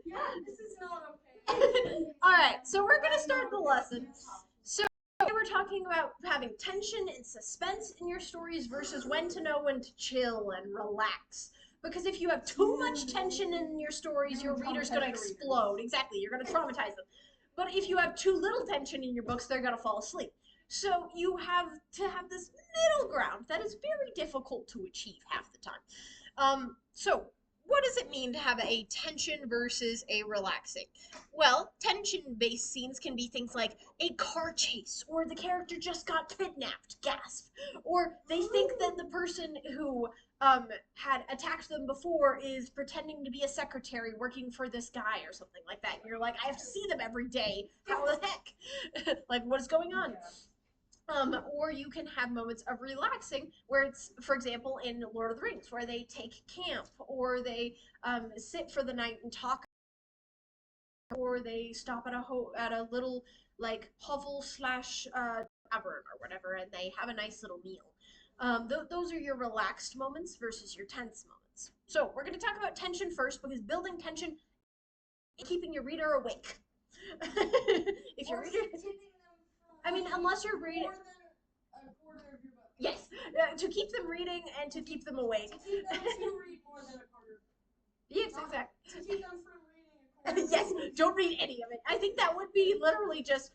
Yeah, this is not okay. All right, so we're gonna start the lesson. So we're talking about having tension and suspense in your stories versus when to know when to chill and relax. Because if you have too much tension in your stories, your reader's gonna explode. Exactly, you're gonna traumatize them. But if you have too little tension in your books, they're gonna fall asleep. So you have to have this middle ground that is very difficult to achieve half the time. So what does it mean to have a tension versus a relaxing? Well, tension-based scenes can be things like a car chase, or the character just got kidnapped, gasp, or they think that the person who had attacked them before is pretending to be a secretary working for this guy or something like that. And you're like, I have to see them every day. How the heck? Like, what is going on? Or you can have moments of relaxing where it's, for example, in Lord of the Rings, where they take camp or they sit for the night and talk, or they stop at a little like hovel slash tavern or whatever, and they have a nice little meal. Those are your relaxed moments versus your tense moments. So we're going to talk about tension first because building tension is keeping your reader awake. If your reader, I mean, unless you're reading. Yes, to keep them reading and to keep them awake. To keep them to read more than a quarter. Yes, exactly. To keep them from reading a quarter. Yes, don't read any of it. I think that would be literally just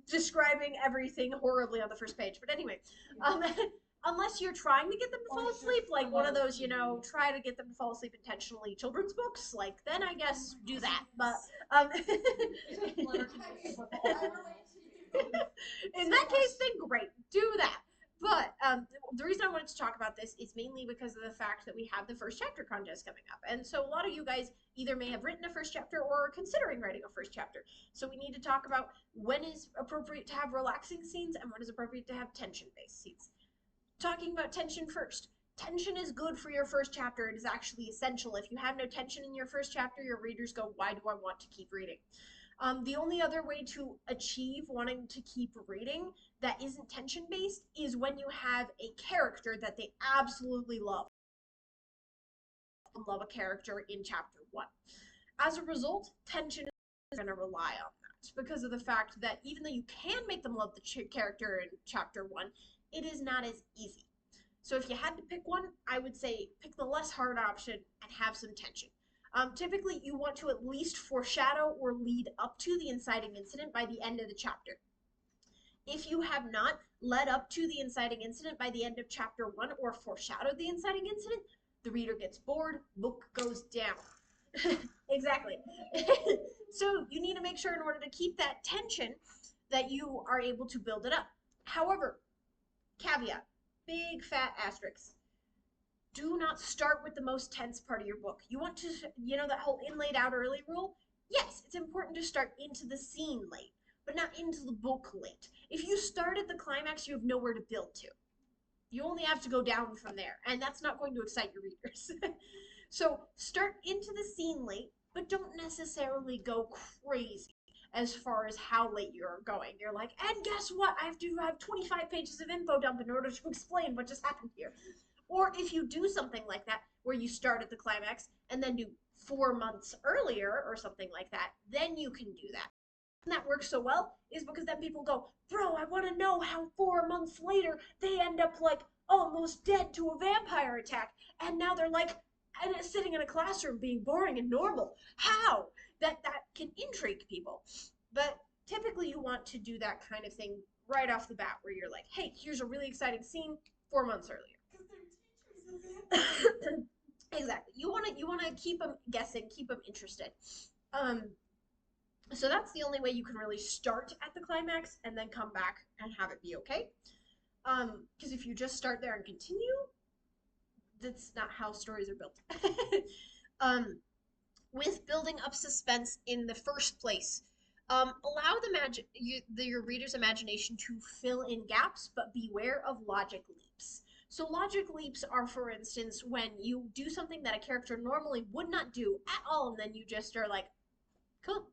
describing everything horribly on the first page. But anyway, um, unless you're trying to get them to fall asleep, like one of those, try to get them to fall asleep intentionally children's books, like then I guess do that. But in that case, then great, do that. But the reason I wanted to talk about this is mainly because of the fact that we have the first chapter contest coming up. And so a lot of you guys either may have written a first chapter or are considering writing a first chapter. So we need to talk about when is appropriate to have relaxing scenes and when is appropriate to have tension-based scenes. Talking about tension first. Tension is good for your first chapter. It is actually essential. If you have no tension in your first chapter, your readers go, why do I want to keep reading? The only other way to achieve wanting to keep reading that isn't tension based is when you have a character that they absolutely love a character in chapter one. As a result, tension is going to rely on that because of the fact that even though you can make them love the character in chapter one, it is not as easy. So if you had to pick one, I would say pick the less hard option and have some tension. Typically, you want to at least foreshadow or lead up to the inciting incident by the end of the chapter. If you have not led up to the inciting incident by the end of chapter one or foreshadowed the inciting incident, the reader gets bored, book goes down. Exactly. So you need to make sure in order to keep that tension that you are able to build it up. However, caveat, big fat asterisk. Do not start with the most tense part of your book. You want to, that whole in laid out early rule? Yes, it's important to start into the scene late, but not into the book late. If you start at the climax, you have nowhere to build to. You only have to go down from there, and that's not going to excite your readers. So start into the scene late, but don't necessarily go crazy as far as how late you're going. You're like, and guess what? I have to have 25 pages of info dump in order to explain what just happened here. Or if you do something like that, where you start at the climax and then do 4 months earlier or something like that, then you can do that. And that works so well is because then people go, bro, I want to know how 4 months later they end up like almost dead to a vampire attack. And now they're like sitting in a classroom being boring and normal. How? That can intrigue people. But typically you want to do that kind of thing right off the bat where you're like, hey, here's a really exciting scene 4 months earlier. Exactly. You want to keep them guessing, keep them interested. So that's the only way you can really start at the climax and then come back and have it be okay. Because if you just start there and continue, that's not how stories are built. With building up suspense in the first place, allow your reader's imagination to fill in gaps, but beware of logic leaps. So logic leaps are, for instance, when you do something that a character normally would not do at all, and then you just are like, cool.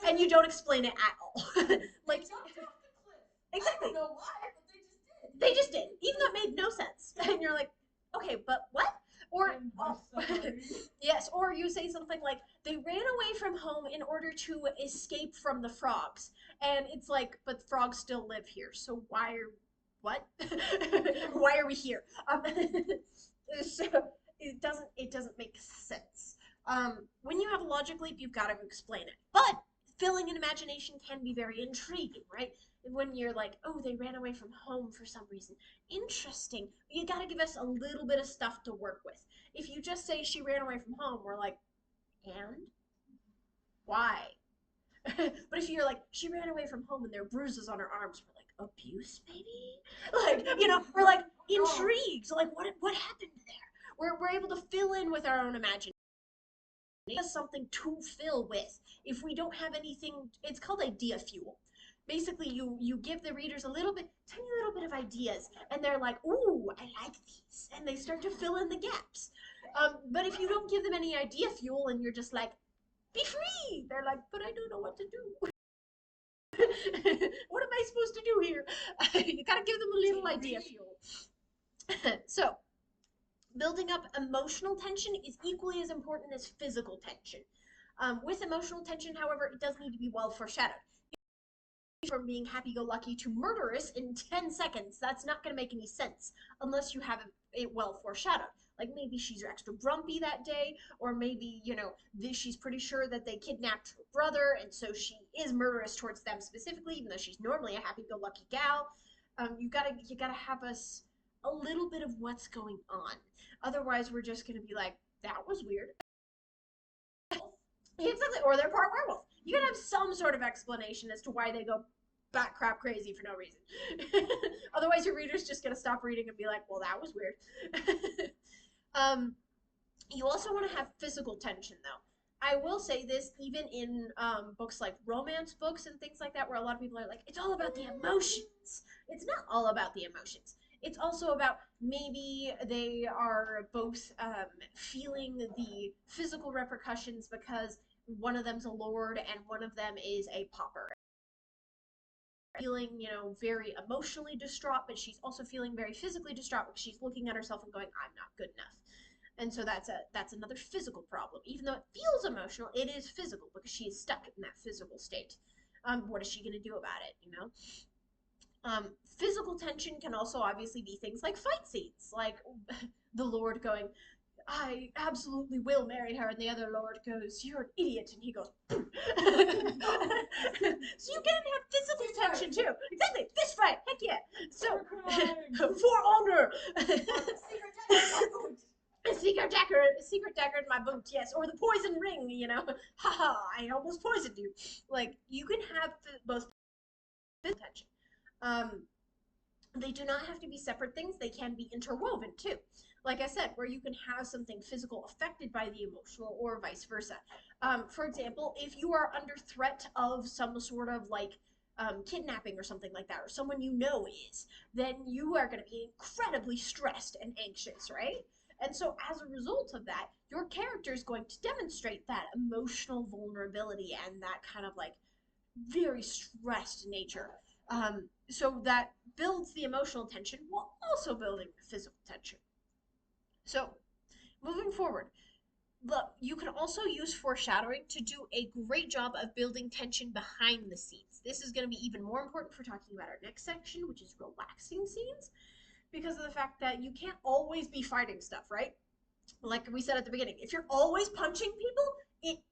And you don't explain it at all. Like, exactly. I don't know why, but they just did. They just did. Even though it made no sense. And you're like, okay, but what? Or yes, or you say something like, they ran away from home in order to escape from the frogs. And it's like, but frogs still live here. So why are, what? Why are we here? So it doesn't make sense. When you have a logic leap, you've got to explain it. But filling in imagination can be very intriguing, right? When you're like, oh, they ran away from home for some reason. Interesting. You got to give us a little bit of stuff to work with. If you just say she ran away from home, we're like, and why? But if you're like, she ran away from home and there are bruises on her arms, we're like, abuse, maybe? Like, we're like intrigued. Like, what happened there? We're able to fill in with our own imagination. Us something to fill with. If we don't have anything, it's called idea fuel. Basically, you give the readers a little bit, tiny little bit of ideas, and they're like, ooh, I like these, and they start to fill in the gaps. But if you don't give them any idea fuel and you're just like, be free, they're like, but I don't know what to do. What am I supposed to do here? You gotta give them a little idea fuel. So, building up emotional tension is equally as important as physical tension. With emotional tension, however, it does need to be well foreshadowed. From being happy-go-lucky to murderous in 10 seconds, that's not going to make any sense unless you have it well foreshadowed. Like maybe she's extra grumpy that day, or maybe, she's pretty sure that they kidnapped her brother, and so she is murderous towards them specifically, even though she's normally a happy-go-lucky gal. You gotta have us a little bit of what's going on. Otherwise, we're just gonna be like, that was weird. Exactly, or they're part werewolf. You gotta have some sort of explanation as to why they go bat crap crazy for no reason. Otherwise, your reader's just gonna stop reading and be like, well, that was weird. You also want to have physical tension, though. I will say this even in books like romance books and things like that, where a lot of people are like, it's all about the emotions. It's not all about the emotions. It's also about maybe they are both feeling the physical repercussions because one of them's a lord and one of them is a pauper. Feeling, very emotionally distraught, but she's also feeling very physically distraught because she's looking at herself and going, I'm not good enough. And so that's another physical problem. Even though it feels emotional, it is physical because she is stuck in that physical state. What is she going to do about it, Physical tension can also obviously be things like fight scenes, like the Lord going, I absolutely will marry her, and the other Lord goes, you're an idiot, and he goes, so you can have physical tension too. Exactly, fist fight, heck yeah. So, for honor. Secret dagger in my boot, yes, or the poison ring, haha, I almost poisoned you. Like, you can have both tension. They do not have to be separate things, they can be interwoven too. Like I said, where you can have something physical affected by the emotional or vice versa. For example, if you are under threat of some sort of kidnapping or something like that, or someone you know is, then you are going to be incredibly stressed and anxious, right? And so as a result of that, your character is going to demonstrate that emotional vulnerability and that kind of very stressed nature. So that builds the emotional tension while also building the physical tension. So, moving forward, look, you can also use foreshadowing to do a great job of building tension behind the scenes. This is going to be even more important for talking about our next section, which is relaxing scenes, because of the fact that you can't always be fighting stuff, right? Like we said at the beginning, if you're always punching people, it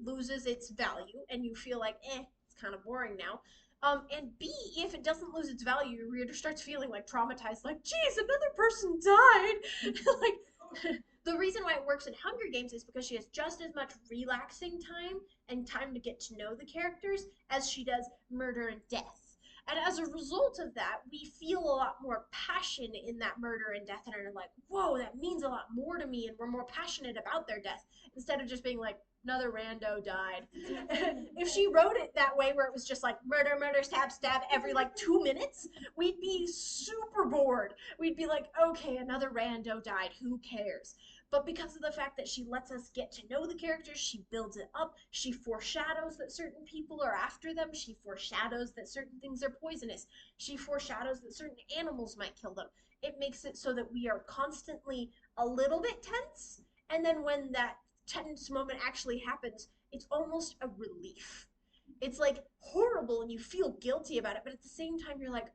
loses its value, and you feel like, it's kind of boring now. And B, if it doesn't lose its value, your reader starts feeling traumatized, geez, another person died. The reason why it works in Hunger Games is because she has just as much relaxing time and time to get to know the characters as she does murder and death. And as a result of that, we feel a lot more passion in that murder and death and are like, whoa, that means a lot more to me, and we're more passionate about their death instead of just being like, another rando died. If she wrote it that way, where it was just murder, murder, stab, stab every 2 minutes, we'd be super bored. We'd be like, okay, another rando died, who cares? But because of the fact that she lets us get to know the characters, she builds it up, she foreshadows that certain people are after them, she foreshadows that certain things are poisonous, she foreshadows that certain animals might kill them. It makes it so that we are constantly a little bit tense, and then when that tense moment actually happens, it's almost a relief. It's like horrible and you feel guilty about it, but at the same time you're like,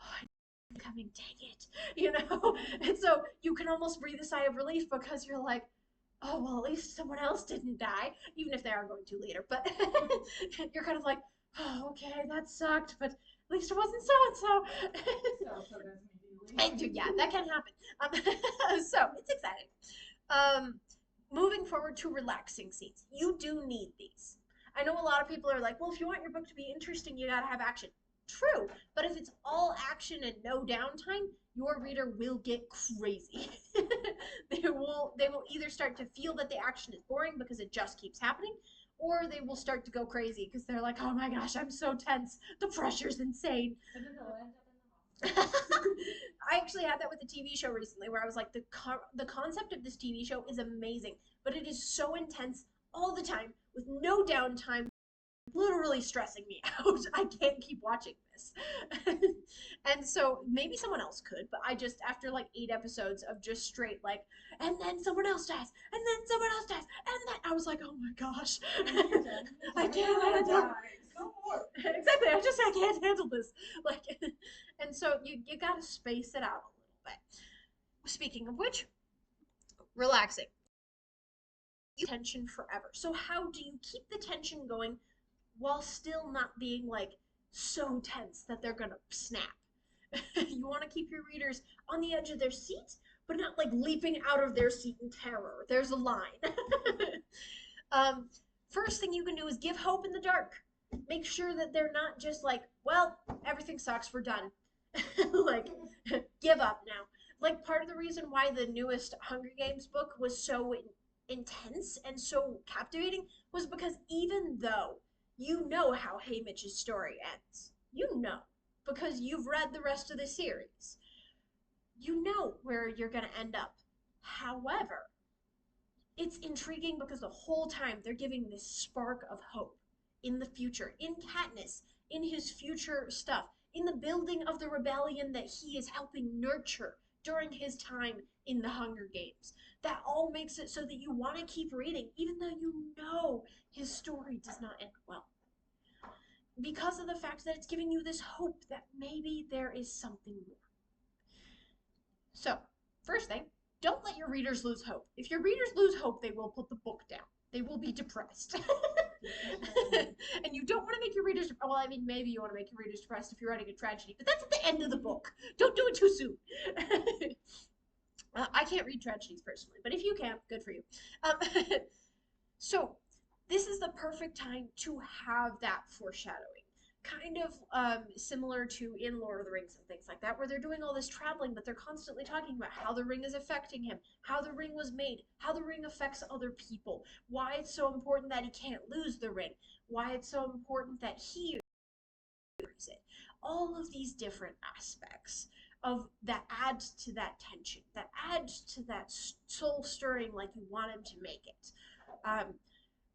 oh, I'm coming, dang it, you know? And so you can almost breathe a sigh of relief because you're like, oh, well, at least someone else didn't die, even if they are going to later. But you're kind of like, oh, okay, that sucked, but at least it wasn't so and so. So does immediately. Yeah, that can happen. So it's exciting. Um, Moving forward to relaxing scenes, you do need these. I know a lot of people are like, well, if you want your book to be interesting, you gotta have action. True, but if it's all action and no downtime, your reader will get crazy. They will either start to feel that the action is boring because it just keeps happening, or they will start to go crazy because they're like, oh my gosh, I'm so tense. The pressure's insane. And then they'll end up in the hospital. I actually had that with a TV show recently where I was like, the concept of this TV show is amazing, but it is so intense all the time with no downtime, literally stressing me out. I can't keep watching this. And so maybe someone else could, but I just, after like 8 episodes of just straight like, and then someone else dies, and then someone else dies, and then I was like, oh my gosh. I can't handle No more. exactly. I can't handle this. Like, and so you gotta space it out a little bit. Speaking of which, relaxing. You tension forever. So how do you keep the tension going while still not being like so tense that they're gonna snap? You want to keep your readers on the edge of their seat, but not like leaping out of their seat in terror. There's a line. um, First thing you can do is give hope in the dark. Make sure that they're not just like, well, everything sucks, we're done. Like, give up now. Like, part of the reason why the newest Hunger Games book was so intense and so captivating was because even though you know how Haymitch's story ends, you know, because you've read the rest of the series, you know where you're going to end up. However, it's intriguing because the whole time they're giving this spark of hope in the future, in Katniss, in his future stuff, in the building of the rebellion that he is helping nurture during his time in the Hunger Games. That all makes it so that you want to keep reading, even though you know his story does not end well. Because of the fact that it's giving you this hope that maybe there is something more. So, first thing, don't let your readers lose hope. If your readers lose hope, they will put the book down. They will be depressed. And you don't want to make your readers, well, I mean, maybe you want to make your readers depressed if you're writing a tragedy, but that's at the end of the book. Don't do it too soon. I can't read tragedies personally, but if you can, good for you. So, this is the perfect time to have that foreshadowing. Kind of similar to in Lord of the Rings and things like that, where they're doing all this traveling, but they're constantly talking about how the ring is affecting him, how the ring was made, how the ring affects other people, why it's so important that he can't lose the ring, why it's so important that he uses it. All of these different aspects of that add to that tension, that add to that soul stirring, like you want him to make it.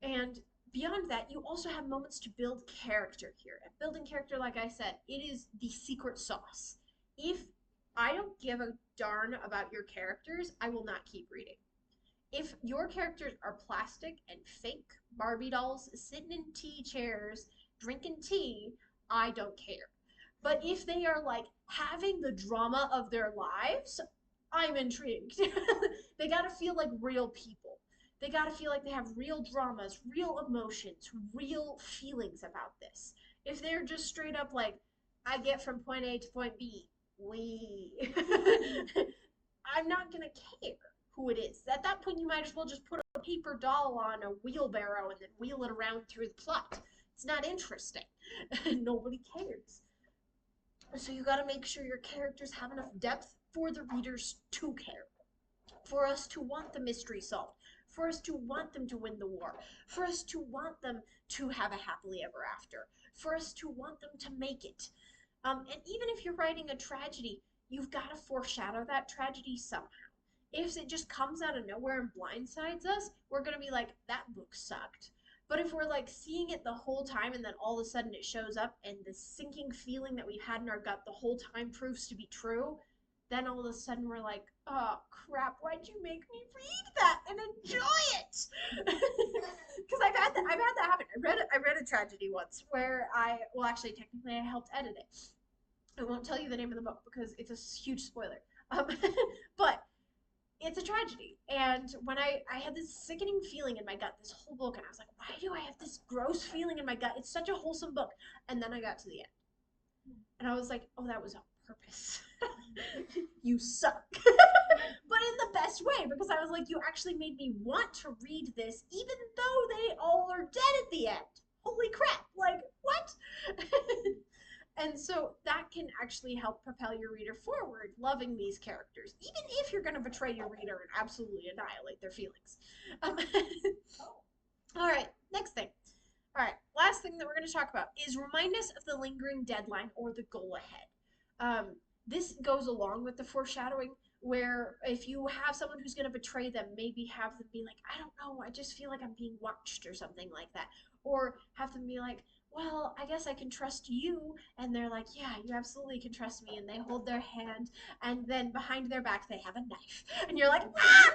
And beyond that, you also have moments to build character here. And building character, like I said, it is the secret sauce. If I don't give a darn about your characters, I will not keep reading. If your characters are plastic and fake Barbie dolls sitting in tea chairs, drinking tea, I don't care. But if they are like having the drama of their lives, I'm intrigued. They gotta feel like real people. They gotta feel like they have real dramas, real emotions, real feelings about this. If they're just straight up like, I get from point A to point B, I'm not gonna care who it is. At that point, you might as well just put a paper doll on a wheelbarrow and then wheel it around through the plot. It's not interesting. Nobody cares. So you gotta make sure your characters have enough depth for the readers to care. For us to want the mystery solved. For us to want them to win the war. For us to want them to have a happily ever after. For us to want them to make it. And even if you're writing a tragedy, you've got to foreshadow that tragedy somehow. If it just comes out of nowhere and blindsides us, we're going to be like, that book sucked. But if we're like seeing it the whole time and then all of a sudden it shows up and the sinking feeling that we've had in our gut the whole time proves to be true, then all of a sudden we're like, oh crap, why'd you make me read that and enjoy it? read a tragedy once where actually technically I helped edit it. I won't tell you the name of the book because it's a huge spoiler. Um, but it's a tragedy. And when I had this sickening feeling in my gut this whole book, and I was like, why do I have this gross feeling in my gut? It's such a wholesome book. And then I got to the end. And I was like, oh, that was on purpose. You suck. But in the best way, because I was like, you actually made me want to read this, even though they all are dead at the end. Holy crap. Like, what? And so that can actually help propel your reader forward, loving these characters, even if you're going to betray your reader and absolutely annihilate their feelings. Um, all right, next thing. All right, last thing that we're going to talk about is remind us of the lingering deadline or the goal ahead. This goes along with the foreshadowing, where if you have someone who's going to betray them, maybe have them be like, I don't know, I just feel like I'm being watched or something like that. Or have them be like, well, I guess I can trust you. And they're like, yeah, you absolutely can trust me. And they hold their hand, and then behind their back, they have a knife. And you're like, ah!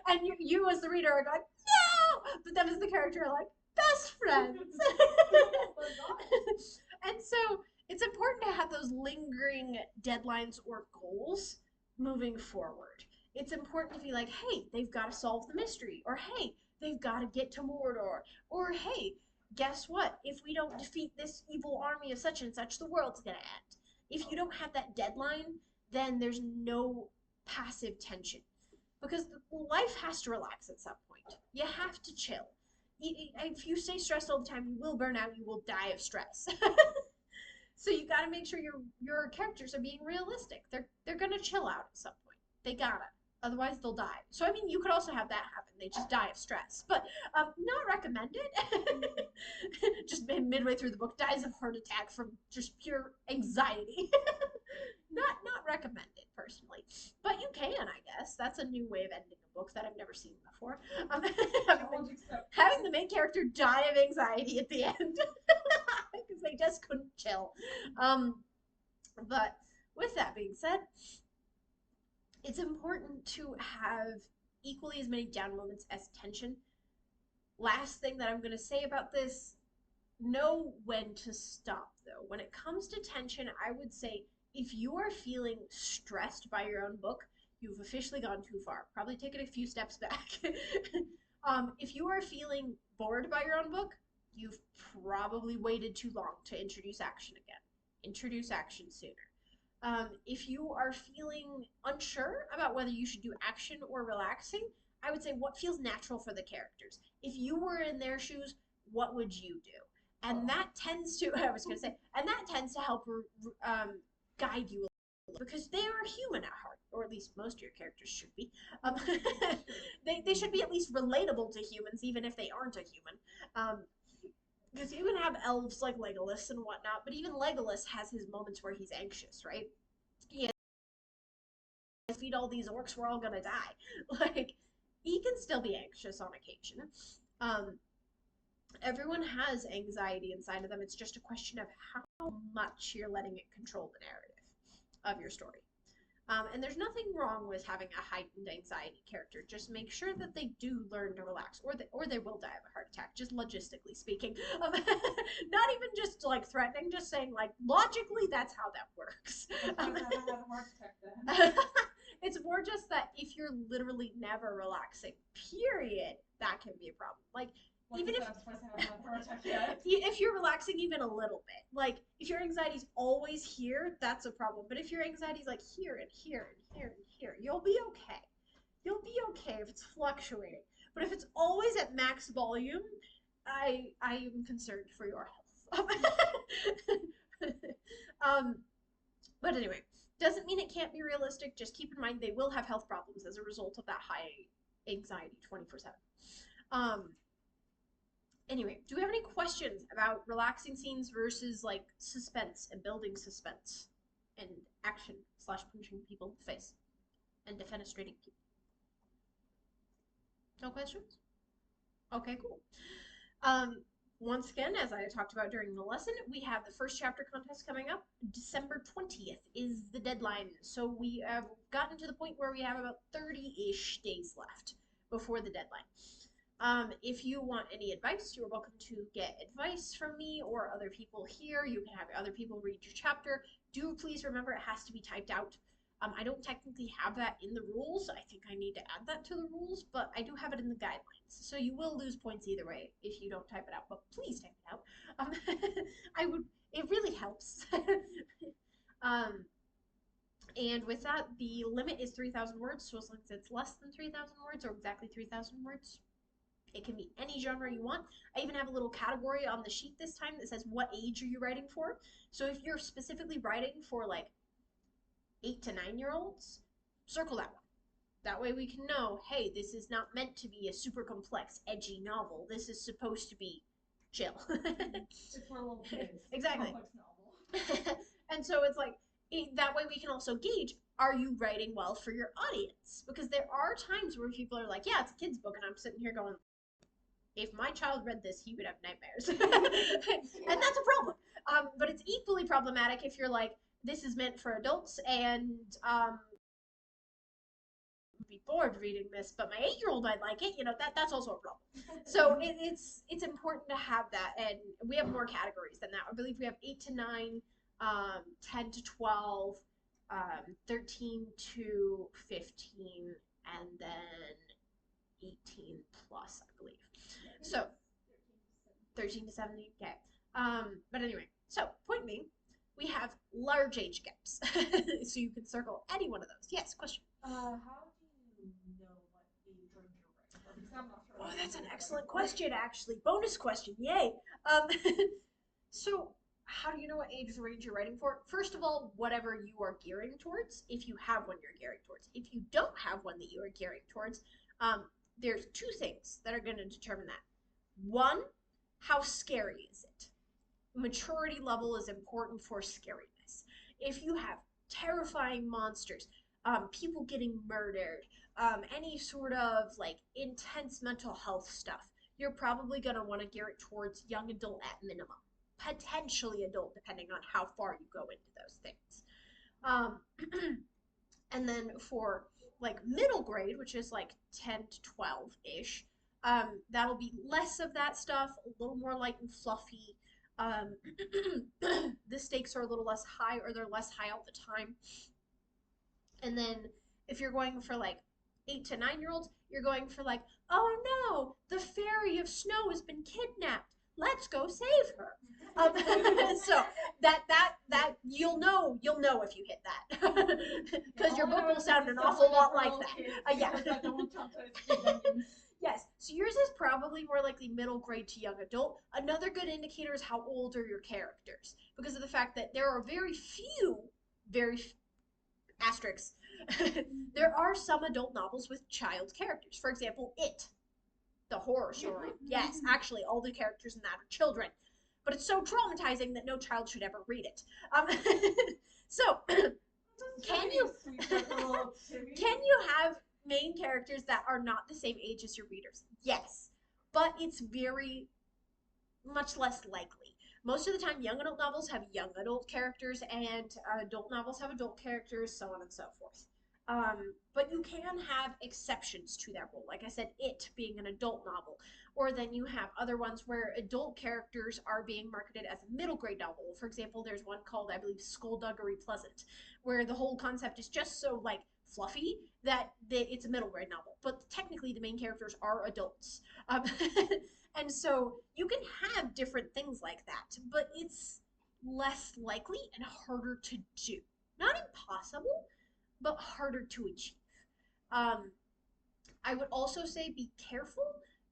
And you as the reader are going, no! But them as the character are like, best friends. And so it's important to have those lingering deadlines or goals moving forward. It's important to be like, hey, they've got to solve the mystery, or hey, they've got to get to Mordor, or hey, guess what? If we don't defeat this evil army of such and such, the world's gonna end. If you don't have that deadline, then there's no passive tension, because life has to relax at some point. You have to chill. If you stay stressed all the time, you will burn out. You will die of stress. So you got to make sure your characters are being realistic. They're gonna chill out at some point. They gotta. Otherwise, they'll die. So I mean, you could also have that happen. They just die of stress, but not recommended. Just midway through the book, dies of heart attack from just pure anxiety. Not recommended personally, but you can, I guess. That's a new way of ending a book that I've never seen before. Having the main character die of anxiety at the end because they just couldn't chill. But with that being said, it's important to have equally as many down moments as tension. Last thing that I'm going to say about this, know when to stop though. When it comes to tension, I would say if you are feeling stressed by your own book, you've officially gone too far. Probably take it a few steps back. If you are feeling bored by your own book, you've probably waited too long to introduce action again. Introduce action sooner. If you are feeling unsure about whether you should do action or relaxing, I would say what feels natural for the characters. If you were in their shoes, what would you do? And that tends to, I was going to say, and that tends to help guide you a little, because they are human at heart, or at least most of your characters should be. They should be at least relatable to humans, even if they aren't a human. Because you can have elves like Legolas and whatnot, but even Legolas has his moments where he's anxious, right? He has, feed all these orcs, we're all gonna die. Like, he can still be anxious on occasion. Everyone has anxiety inside of them. It's just a question of how much you're letting it control the narrative of your story. And there's nothing wrong with having a heightened anxiety character. Just make sure that they do learn to relax, or they will die of a heart attack, just logistically speaking. Not even just like threatening, just saying like logically that's how that works. It's more just that if you're literally never relaxing, period, that can be a problem. Like, even if you're relaxing even a little bit, like if your anxiety's always here, that's a problem. But if your anxiety's like here and here and here and here, you'll be okay. You'll be okay if it's fluctuating. But if it's always at max volume, I am concerned for your health. But anyway, doesn't mean it can't be realistic. Just keep in mind they will have health problems as a result of that high anxiety 24/7. Anyway, do we have any questions about relaxing scenes versus like suspense and building suspense and action / punching people in the face and defenestrating people? No questions? Okay, cool. Once again, as I talked about during the lesson, we have the first chapter contest coming up. December 20th is the deadline. So we have gotten to the point where we have about 30-ish days left before the deadline. If you want any advice, you're welcome to get advice from me or other people here. You can have other people read your chapter. Do please remember it has to be typed out. I don't technically have that in the rules. I think I need to add that to the rules, but I do have it in the guidelines. So you will lose points either way if you don't type it out, but please type it out. Um, it really helps. um, and with that, the limit is 3,000 words, so as long as it's less than 3,000 words or exactly 3,000 words, it can be any genre you want. I even have a little category on the sheet this time that says what age are you writing for. So if you're specifically writing for like 8 to 9-year-olds, circle that one. That way we can know, hey, this is not meant to be a super complex, edgy novel. This is supposed to be chill. It's for little kids. Exactly. Complex novel. And so it's like, that way we can also gauge, are you writing well for your audience? Because there are times where people are like, yeah, it's a kid's book, and I'm sitting here going, if my child read this, he would have nightmares. And that's a problem. But it's equally problematic if you're like, this is meant for adults, and be bored reading this, but my 8-year-old might like it. That's also a problem. So it's important to have that, and we have more categories than that. I believe we have 8 to 9, 10 to 12, 13 to 15, and then 18 plus, I believe. So 13 to 70, okay. But anyway, so point being, we have large age gaps, so you can circle any one of those. Yes, question. How do you know what age range you're writing for? Because I'm not sure. Oh, that's an excellent question, actually. Bonus question, yay. So how do you know what age range you're writing for? First of all, whatever you are gearing towards, if you have one you're gearing towards. If you don't have one that you are gearing towards, there's two things that are going to determine that. One, how scary is it? Maturity level is important for scariness. If you have terrifying monsters, people getting murdered, any sort of like intense mental health stuff, you're probably going to want to gear it towards young adult at minimum, potentially adult depending on how far you go into those things. And then for like middle grade, which is like 10 to 12-ish, that'll be less of that stuff, a little more light and fluffy. The stakes are a little less high, or they're less high all the time. And then if you're going for like 8 to 9-year-olds, you're going for like, oh no, the fairy of snow has been kidnapped. Let's go save her. So that you'll know if you hit that, because your book will sound an awful lot like that. Yeah. Yes. So yours is probably more likely middle grade to young adult. Another good indicator is how old are your characters, because of the fact that there are very asterisks. There are some adult novels with child characters. For example, It, the horror story. Yes, actually, all the characters in that are children. But it's so traumatizing that no child should ever read it. So, can you have main characters that are not the same age as your readers? Yes, but it's very much less likely. Most of the time, young adult novels have young adult characters, and adult novels have adult characters, so on and so forth. But you can have exceptions to that rule. Like I said, It being an adult novel. Or then you have other ones where adult characters are being marketed as a middle grade novel. For example, there's one called, I believe, Skullduggery Pleasant, where the whole concept is just so like fluffy that it's a middle grade novel. But technically, the main characters are adults. And so you can have different things like that, but it's less likely and harder to do. Not impossible, but harder to achieve. I would also say be careful,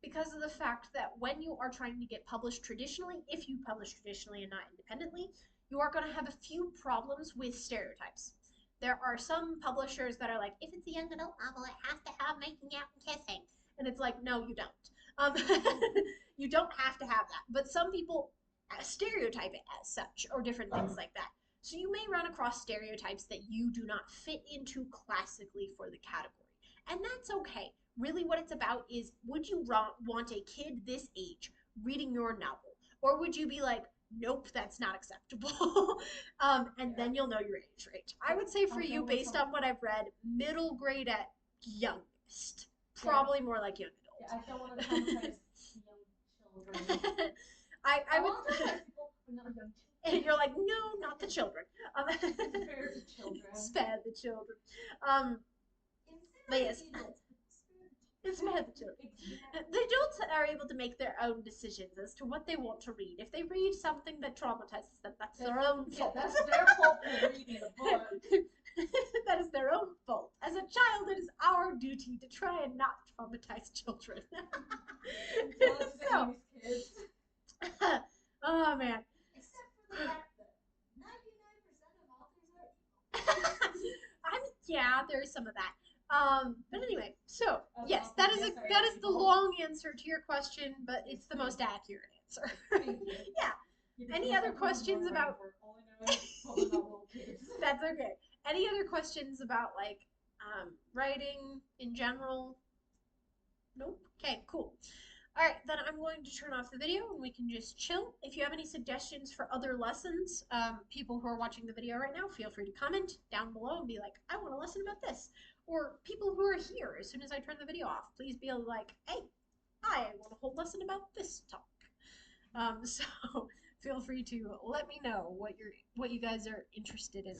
because of the fact that when you are trying to get published traditionally, if you publish traditionally and not independently, you are going to have a few problems with stereotypes. There are some publishers that are like, if it's a young adult novel, it has to have making out and kissing. And it's like, no, you don't. You don't have to have that. But some people stereotype it as such, or different things like that. So you may run across stereotypes that you do not fit into classically for the category. And that's okay. Really what it's about is, would you want a kid this age reading your novel? Or would you be like, nope, that's not acceptable? And then you'll know your age range. I would say for you, based on what I've read, middle grade at youngest. Probably more like young adult. Yeah, I don't want to traumatize young children. I would. traumatize people, but not young children. And you're like, no, not the children. Spare the children. Spare the children. But yes. Spare the children. The adults are able to make their own decisions as to what they want to read. If they read something that traumatizes them, that's their own fault. That's their fault for reading the book. That is their own fault. As a child, it is our duty to try and not traumatize children. So, kids. oh man. Except for the fact that 99% of authors are evil. Yeah, there is some of that. But anyway, so yes, awesome. that is the long answer to your question, but it's the most accurate answer. Yeah. Any other questions about? That's okay. Any other questions about like writing in general? Nope. Okay, cool. All right, then I'm going to turn off the video and we can just chill. If you have any suggestions for other lessons, people who are watching the video right now, feel free to comment down below and be like, I want to listen about this. Or people who are here, as soon as I turn the video off, please be like, hey, I want a whole lesson about this topic. So feel free to let me know what you guys are interested in.